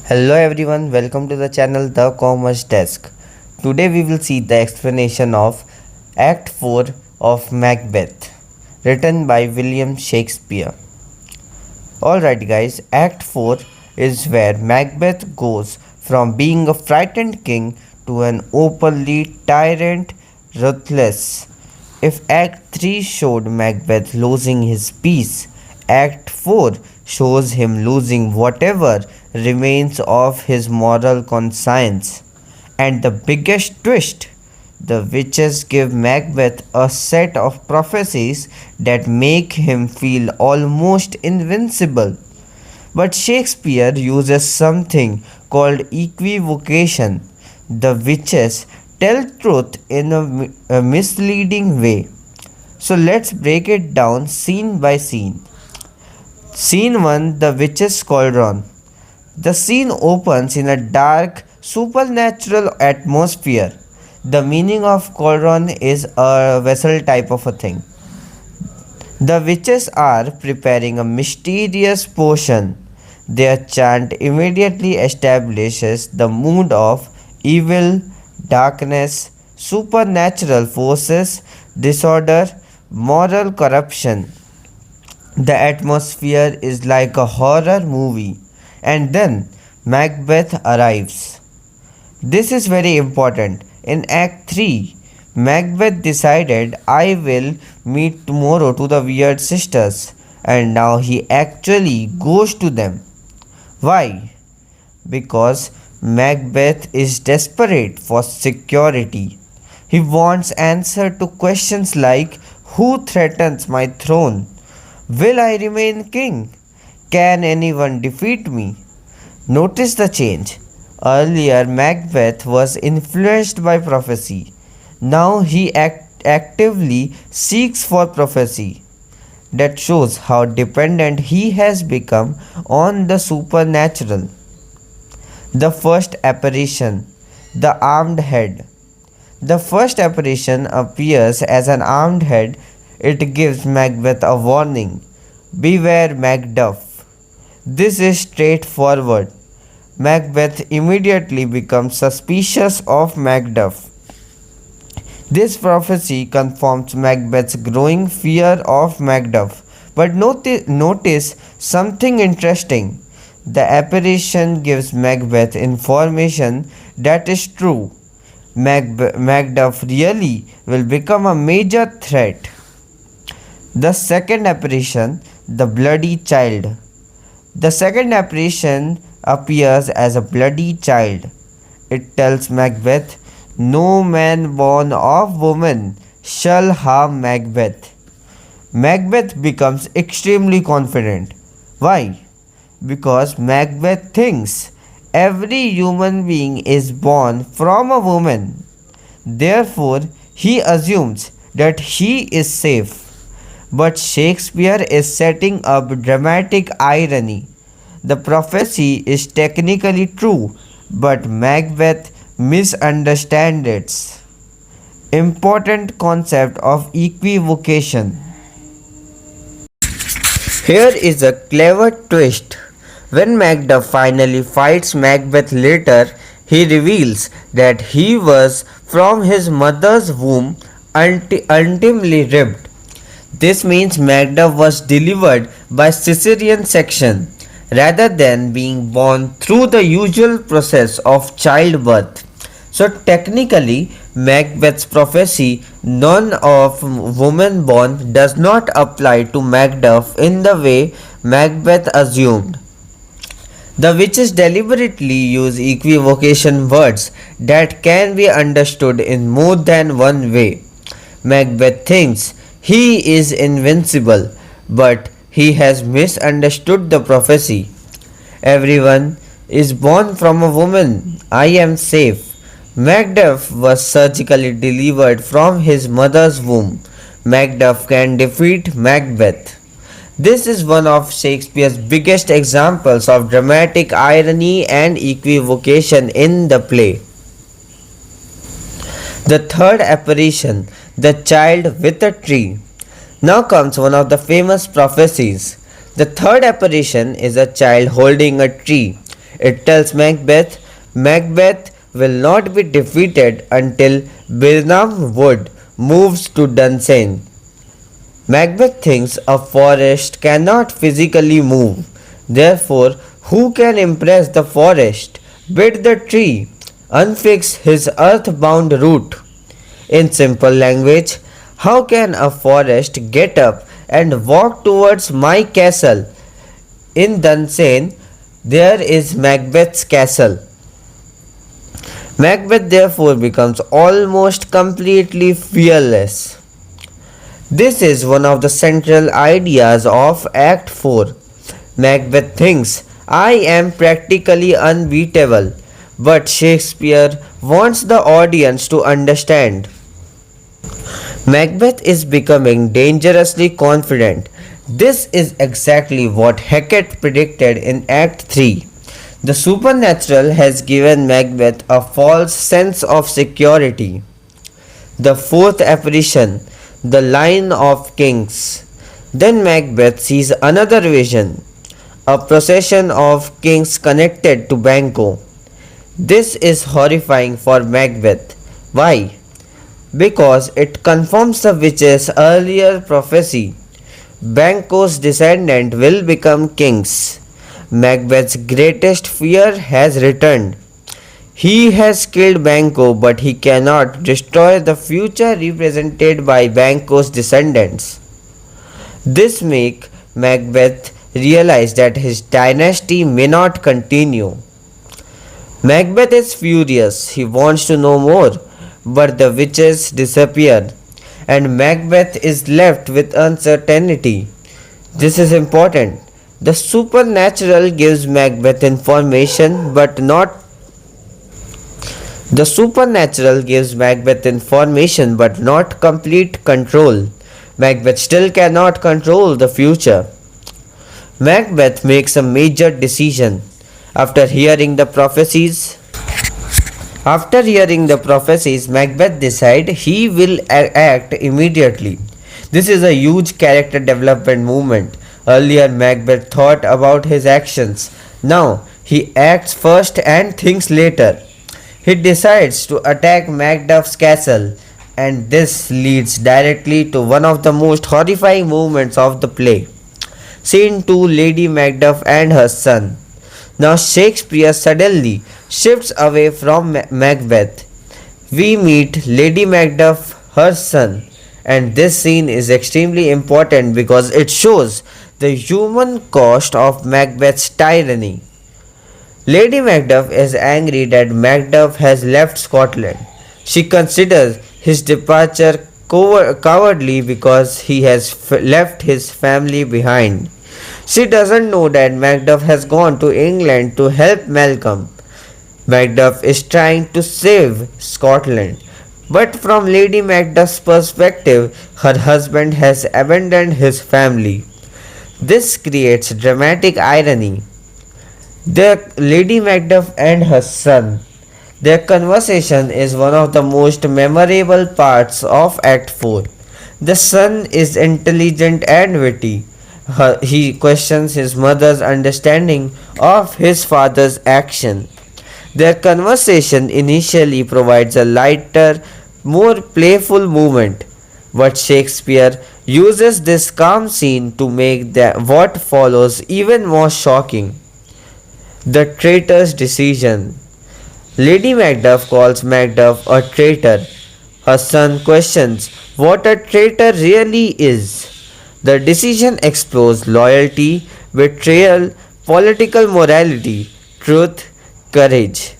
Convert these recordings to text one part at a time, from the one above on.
Hello everyone, welcome to the channel The Commerce Desk. Today we will see the explanation of Act 4 of Macbeth, written by William Shakespeare. Alright guys, Act 4 is where Macbeth goes from being a frightened king to an openly tyrant, ruthless. If Act 3 showed Macbeth losing his peace, Act 4 shows him losing whatever remains of his moral conscience. And the biggest twist, the witches give Macbeth a set of prophecies that make him feel almost invincible. But Shakespeare uses something called equivocation. The witches tell truth in a misleading way. So let's break it down scene by scene. Scene 1, The Witch's Cauldron. The scene opens in a dark, supernatural atmosphere. The meaning of cauldron is a vessel type of a thing. The witches are preparing a mysterious potion. Their chant immediately establishes the mood of evil, darkness, supernatural forces, disorder, moral corruption. The atmosphere is like a horror movie. And then Macbeth arrives. This is very important. In Act 3, Macbeth decided, I will meet tomorrow to the Weird Sisters, and now he actually goes to them. Why? Because Macbeth is desperate for security. He wants answer to questions like, who threatens my throne? Will I remain king? Can anyone defeat me? Notice the change. Earlier, Macbeth was influenced by prophecy. Now he actively seeks for prophecy. That shows how dependent he has become on the supernatural. The first apparition, the armed head. The first apparition appears as an armed head. It gives Macbeth a warning. Beware Macduff. This is straightforward. Macbeth immediately becomes suspicious of Macduff. This prophecy confirms Macbeth's growing fear of Macduff. But notice something interesting. The apparition gives Macbeth information that is true. Macduff really will become a major threat. The second apparition, the bloody child. The second apparition appears as a bloody child. It tells Macbeth, no man born of woman shall harm Macbeth. Macbeth becomes extremely confident. Why? Because Macbeth thinks every human being is born from a woman. Therefore, he assumes that he is safe. But Shakespeare is setting up dramatic irony. The prophecy is technically true, but Macbeth misunderstands its important concept of equivocation. Here is a clever twist. When Macduff finally fights Macbeth later, he reveals that he was from his mother's womb ultimately ripped. This means Macduff was delivered by cesarean section rather than being born through the usual process of childbirth. So technically, Macbeth's prophecy, none of woman born, does not apply to Macduff in the way Macbeth assumed. The witches deliberately use equivocation words that can be understood in more than one way. Macbeth thinks he is invincible, but he has misunderstood the prophecy. Everyone is born from a woman. I am safe. Macduff was surgically delivered from his mother's womb. Macduff can defeat Macbeth. This is one of Shakespeare's biggest examples of dramatic irony and equivocation in the play. The third apparition, the child with a tree. Now comes one of the famous prophecies. The third apparition is a child holding a tree. It tells Macbeth will not be defeated until Birnam Wood moves to Dunsane. Macbeth thinks a forest cannot physically move. Therefore, who can impress the forest, bid the tree, unfix his earthbound root? In simple language, how can a forest get up and walk towards my castle? In Dunsane, there is Macbeth's castle. Macbeth therefore becomes almost completely fearless. This is one of the central ideas of Act 4. Macbeth thinks, I am practically unbeatable, but Shakespeare wants the audience to understand. Macbeth is becoming dangerously confident. This is exactly what Hackett predicted in Act 3. The supernatural has given Macbeth a false sense of security. The fourth apparition, the line of kings. Then Macbeth sees another vision, a procession of kings connected to Banquo. This is horrifying for Macbeth. Why? Because it confirms the witch's earlier prophecy. Banquo's descendant will become kings. Macbeth's greatest fear has returned. He has killed Banquo, but he cannot destroy the future represented by Banquo's descendants. This makes Macbeth realize that his dynasty may not continue. Macbeth is furious. He wants to know more, but the witches disappear, and Macbeth is left with uncertainty. This is important. The supernatural gives Macbeth information, but not the supernatural gives Macbeth information but not complete control. Macbeth still cannot control the future. Macbeth makes a major decision. After hearing the prophecies, Macbeth decides he will act immediately. This is a huge character development movement. Earlier, Macbeth thought about his actions. Now, he acts first and thinks later. He decides to attack Macduff's castle, and this leads directly to one of the most horrifying moments of the play. Scene 2, Lady Macduff and her son. Now Shakespeare suddenly shifts away from Macbeth. We meet Lady Macduff, her son, and this scene is extremely important because it shows the human cost of Macbeth's tyranny. Lady Macduff is angry that Macduff has left Scotland. She considers his departure cowardly because he has left his family behind. She doesn't know that Macduff has gone to England to help Malcolm. Macduff is trying to save Scotland. But from Lady Macduff's perspective, her husband has abandoned his family. This creates dramatic irony. Lady Macduff and her son. Their conversation is one of the most memorable parts of Act 4. The son is intelligent and witty. He questions his mother's understanding of his father's action. Their conversation initially provides a lighter, more playful moment, but Shakespeare uses this calm scene to make what follows even more shocking. The traitor's decision. Lady Macduff calls Macduff a traitor. Her son questions what a traitor really is. The decision explores loyalty, betrayal, political morality, truth, courage.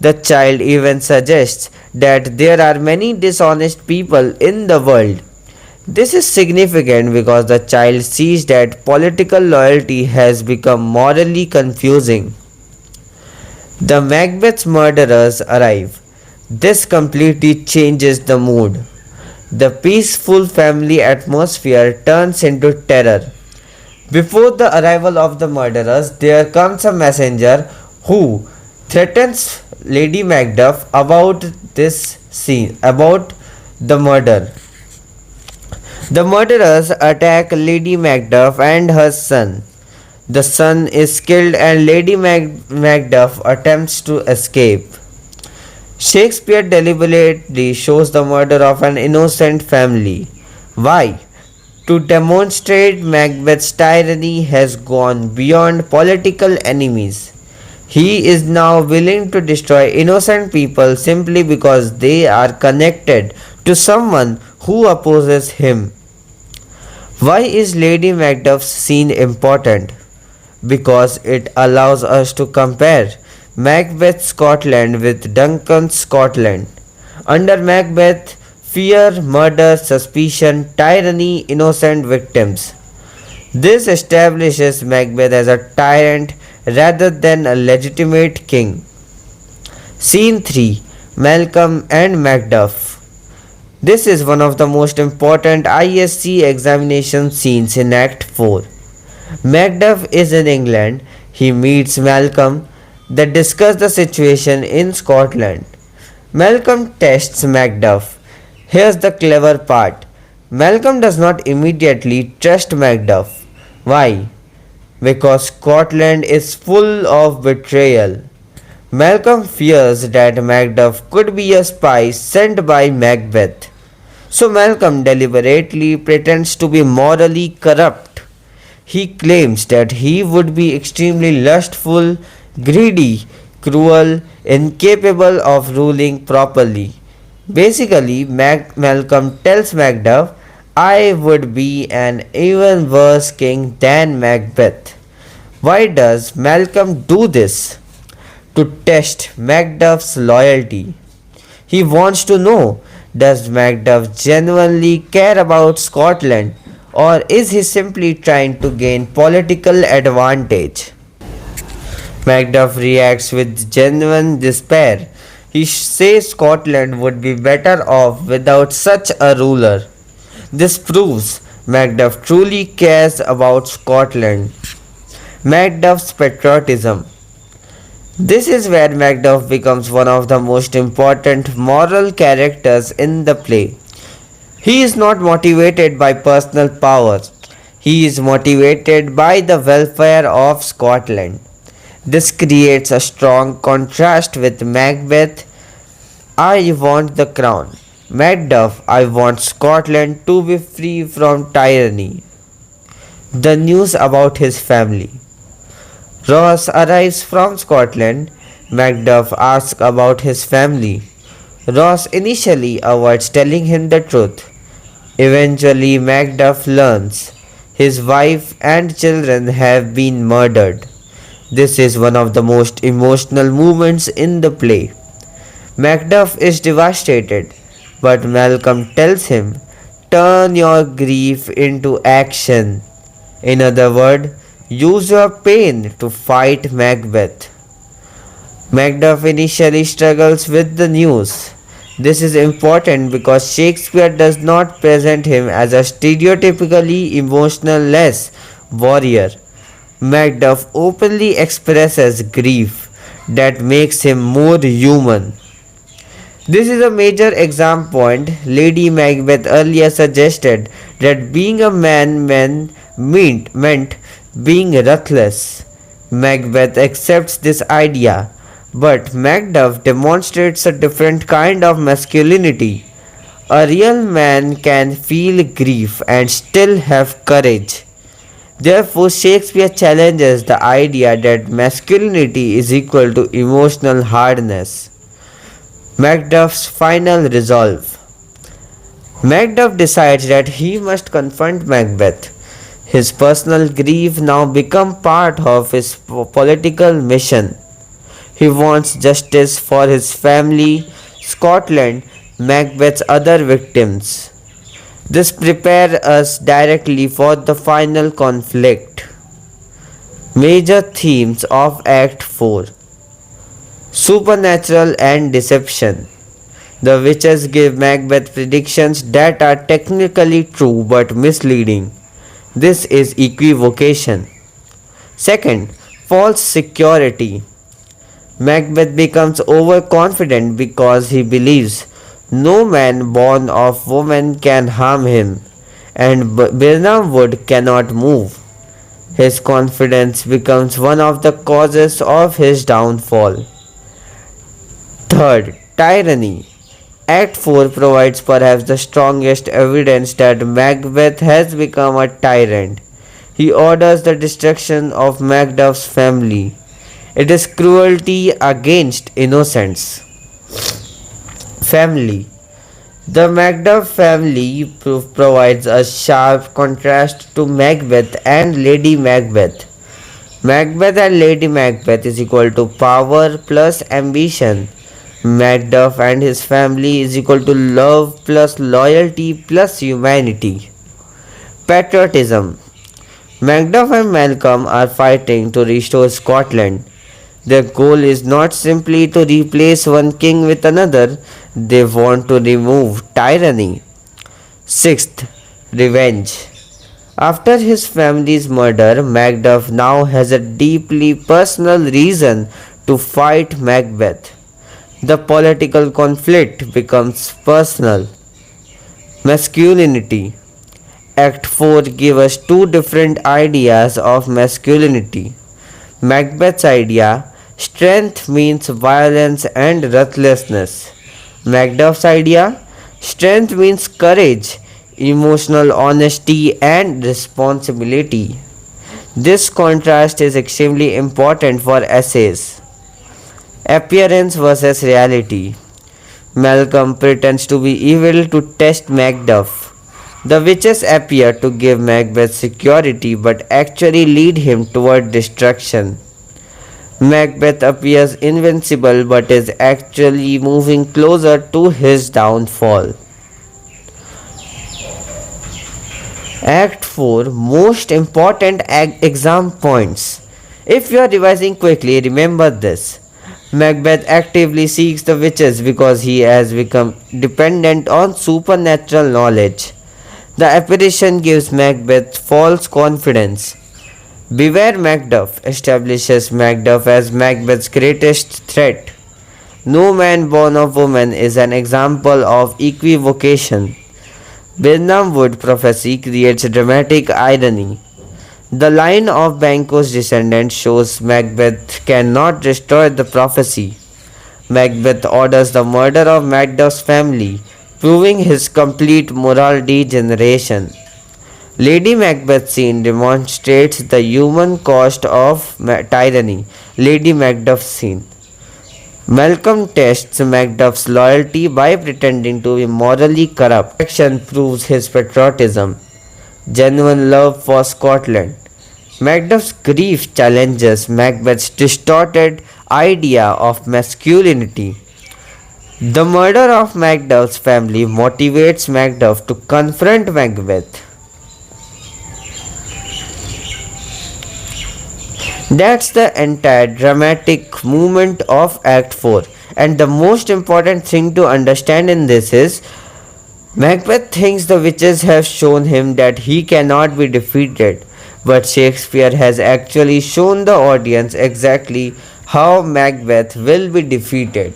The child even suggests that there are many dishonest people in the world. This is significant because the child sees that political loyalty has become morally confusing. The Macbeth's murderers arrive. This completely changes the mood. The peaceful family atmosphere turns into terror. Before the arrival of the murderers, there comes a messenger who threatens Lady Macduff about the murder. The murderers attack Lady Macduff and her son. The son is killed and Lady Macduff attempts to escape. Shakespeare deliberately shows the murder of an innocent family. Why? To demonstrate Macbeth's tyranny has gone beyond political enemies. He is now willing to destroy innocent people simply because they are connected to someone who opposes him. Why is Lady Macduff's scene important? Because it allows us to compare Macbeth Scotland with Duncan's Scotland. Under Macbeth, fear, murder, suspicion, tyranny, innocent victims. This establishes Macbeth as a tyrant rather than a legitimate king. Scene 3, Malcolm and Macduff. This is one of the most important ISC examination scenes in Act 4. Macduff is in England. He meets Malcolm. They discuss the situation in Scotland. Malcolm tests Macduff. Here's the clever part. Malcolm does not immediately trust Macduff. Why? Because Scotland is full of betrayal. Malcolm fears that Macduff could be a spy sent by Macbeth. So Malcolm deliberately pretends to be morally corrupt. He claims that he would be extremely lustful, greedy, cruel, incapable of ruling properly. Basically, Malcolm tells Macduff, I would be an even worse king than Macbeth. Why does Malcolm do this? To test Macduff's loyalty. He wants to know, does Macduff genuinely care about Scotland, or is he simply trying to gain political advantage? Macduff reacts with genuine despair. He says Scotland would be better off without such a ruler. This proves Macduff truly cares about Scotland. Macduff's patriotism. This is where Macduff becomes one of the most important moral characters in the play. He is not motivated by personal power. He is motivated by the welfare of Scotland. This creates a strong contrast with Macbeth. I want the crown. Macduff, I want Scotland to be free from tyranny. The news about his family. Ross arrives from Scotland. Macduff asks about his family. Ross initially avoids telling him the truth. Eventually, Macduff learns his wife and children have been murdered. This is one of the most emotional moments in the play. Macduff is devastated, but Malcolm tells him, turn your grief into action. In other words, use your pain to fight Macbeth. Macduff initially struggles with the news. This is important because Shakespeare does not present him as a stereotypically emotionless warrior. Macduff openly expresses grief that makes him more human. This is a major exam point. Lady Macbeth earlier suggested that being a man meant being ruthless. Macbeth accepts this idea, but Macduff demonstrates a different kind of masculinity. A real man can feel grief and still have courage. Therefore, Shakespeare challenges the idea that masculinity is equal to emotional hardness. Macduff's final resolve. Macduff decides that he must confront Macbeth. His personal grief now becomes part of his political mission. He wants justice for his family, Scotland, Macbeth's other victims. This prepares us directly for the final conflict. Major themes of Act 4. Supernatural and deception. The witches give Macbeth predictions that are technically true but misleading. This is equivocation. Second, false security. Macbeth becomes overconfident because he believes no man born of woman can harm him, and Birnam Wood cannot move. His confidence becomes one of the causes of his downfall. Third, tyranny. Act 4 provides perhaps the strongest evidence that Macbeth has become a tyrant. He orders the destruction of Macduff's family. It is cruelty against innocents. Family. The Macduff family provides a sharp contrast to Macbeth and Lady Macbeth. Macbeth and Lady Macbeth is equal to power plus ambition. Macduff and his family is equal to love plus loyalty plus humanity. Patriotism. Macduff and Malcolm are fighting to restore Scotland. Their goal is not simply to replace one king with another, they want to remove tyranny. Sixth, revenge. After his family's murder, Macduff now has a deeply personal reason to fight Macbeth. The political conflict becomes personal. Masculinity. Act 4 gives us two different ideas of masculinity. Macbeth's idea, strength means violence and ruthlessness. Macduff's idea, strength means courage, emotional honesty and responsibility. This contrast is extremely important for essays. Appearance versus reality. Malcolm pretends to be evil to test Macduff. The witches appear to give Macbeth security but actually lead him toward destruction. Macbeth appears invincible but is actually moving closer to his downfall. Act 4 Most important exam points. If you are revising quickly, remember this. Macbeth actively seeks the witches because he has become dependent on supernatural knowledge. The apparition gives Macbeth false confidence. Beware Macduff establishes Macduff as Macbeth's greatest threat. No man born of woman is an example of equivocation. Birnam Wood prophecy creates dramatic irony. The line of Banquo's descendants shows Macbeth cannot destroy the prophecy. Macbeth orders the murder of Macduff's family, proving his complete moral degeneration. Lady Macbeth's scene demonstrates the human cost of tyranny. Lady Macduff's scene. Malcolm tests Macduff's loyalty by pretending to be morally corrupt. Action proves his patriotism, genuine love for Scotland. Macduff's grief challenges Macbeth's distorted idea of masculinity. The murder of Macduff's family motivates Macduff to confront Macbeth. That's the entire dramatic movement of Act 4. And the most important thing to understand in this is Macbeth thinks the witches have shown him that he cannot be defeated. But Shakespeare has actually shown the audience exactly how Macbeth will be defeated.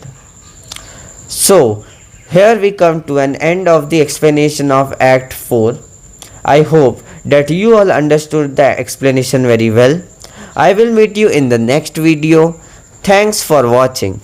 So, here we come to an end of the explanation of Act 4. I hope that you all understood the explanation very well. I will meet you in the next video. Thanks for watching.